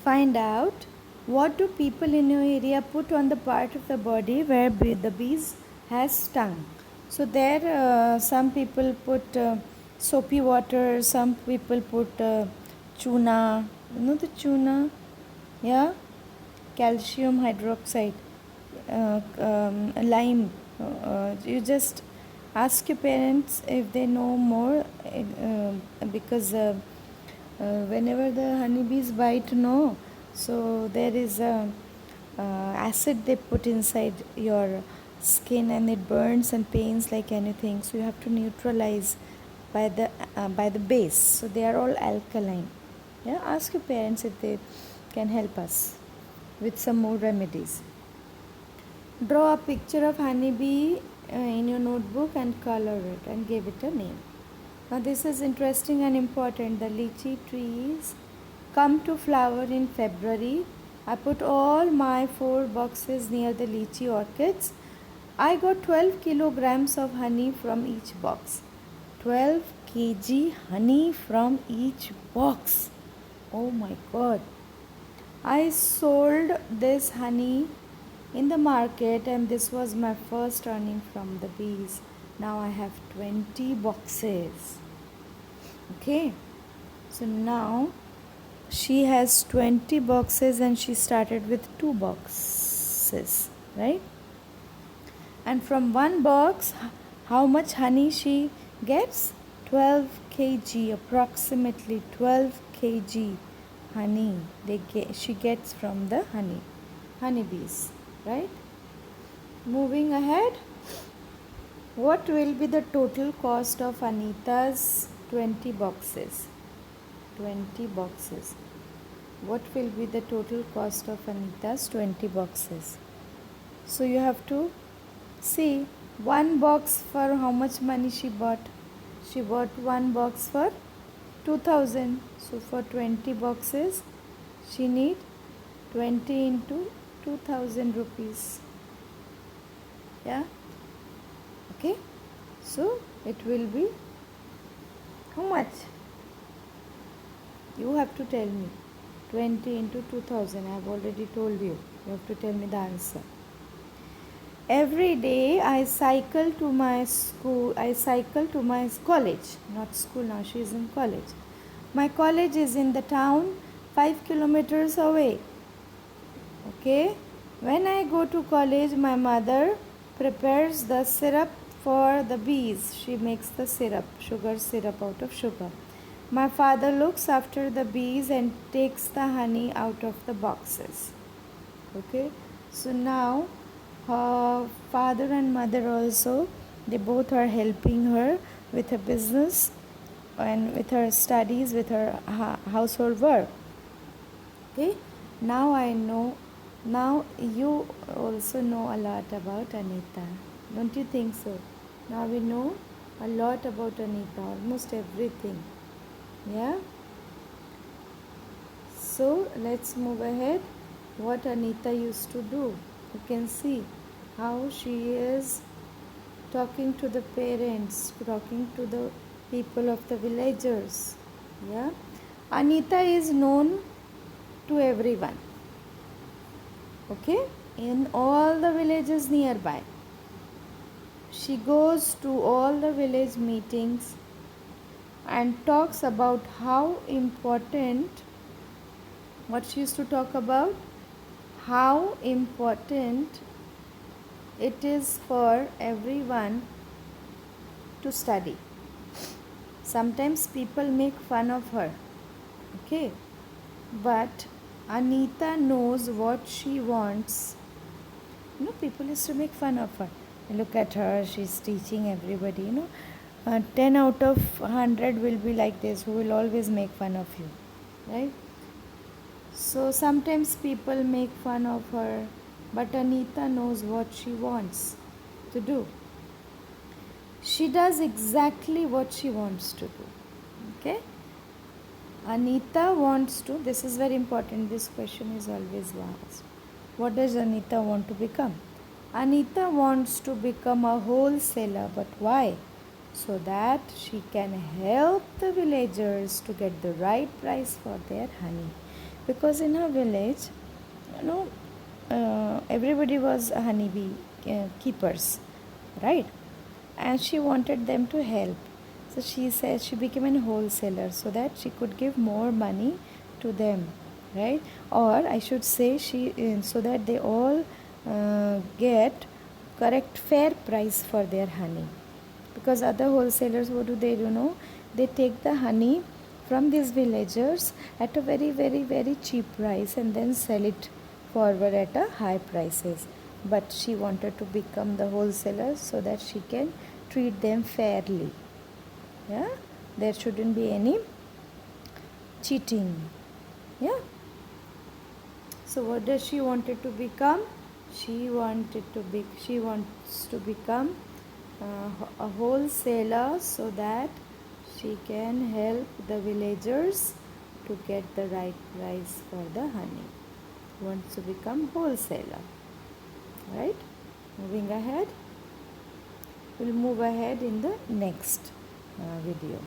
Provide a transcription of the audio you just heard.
Find out what do people in your area put on the part of the body where the bees has stung. So there some people put soapy water, some people put tuna, the tuna, yeah, calcium hydroxide, lime. You just ask your parents if they know more, because whenever the honeybees bite, no, so there is a acid they put inside your skin and it burns and pains like anything. So you have to neutralize by the base. So they are all alkaline. Yeah, ask your parents if they can help us with some more remedies. Draw a picture of honeybee in your notebook and color it and give it a name. Now this is interesting and important. The lychee trees come to flower in February. I put all my 4 boxes near the lychee orchids. I got 12 kilograms of honey from each box. 12 kg honey from each box. Oh my god. I sold this honey in the market and this was my first earning from the bees. Now I have 20 boxes. Okay, so now she has 20 boxes and she started with 2 boxes, right? And from one box, how much honey she gets? 12 kg, approximately 12 kg honey she gets from the honeybees, right? Moving ahead, what will be the total cost of Anita's 20 boxes? 20 boxes. What will be the total cost of Anita's 20 boxes? So you have to see one box for how much money she bought. She bought one box for 2000. So for 20 boxes, she need 20 into 2000 rupees. Yeah. Okay. So it will be how much? You have to tell me. 20 into 2000. I have already told you. You have to tell me the answer. Every day I cycle to my school. I cycle to my college. Not school now. She is in college. My college is in the town 5 kilometers away. Okay. When I go to college, my mother prepares the syrup for the bees. She makes the syrup, sugar syrup out of sugar. My father looks after the bees and takes the honey out of the boxes. Okay, so now her father and mother also, they both are helping her with her business and with her studies, with her household work. Okay, now I know. Now you also know a lot about Anita. Don't you think so? Now we know a lot about Anita, almost everything. Yeah. So let's move ahead. What Anita used to do. You can see how she is talking to the parents, talking to the people of the villagers. Yeah. Anita is known to everyone. Okay, in all the villages nearby. She goes to all the village meetings and talks about how important, what she used to talk about, how important it is for everyone to study. Sometimes people make fun of her, okay, but Anita knows what she wants. People used to make fun of her. Look at her, she's teaching everybody, 10 out of 100 will be like this, who will always make fun of you, right? So sometimes people make fun of her, but Anita knows what she wants to do. She does exactly what she wants to do, okay? Anita wants to, this is very important, this question is always asked. What does Anita want to become? Anita wants to become a wholesaler, but why? So that she can help the villagers to get the right price for their honey. because in her village, you know, everybody was honeybee keepers, right? And she wanted them to help. So she said she became a wholesaler so that she could give more money to them, right? Or I should say, so that they all get correct fair price for their honey. Because other wholesalers, what do they do? No, they take the honey from these villagers at a very, very, very cheap price and then sell it forward at a high prices. But she wanted to become the wholesaler so that she can treat them fairly. Yeah, there shouldn't be any cheating. Yeah. So what does she wanted to become? She wants to become a wholesaler so that she can help the villagers to get the right price for the honey. Wants to become wholesaler. Right? Moving ahead. We'll move ahead in the next video.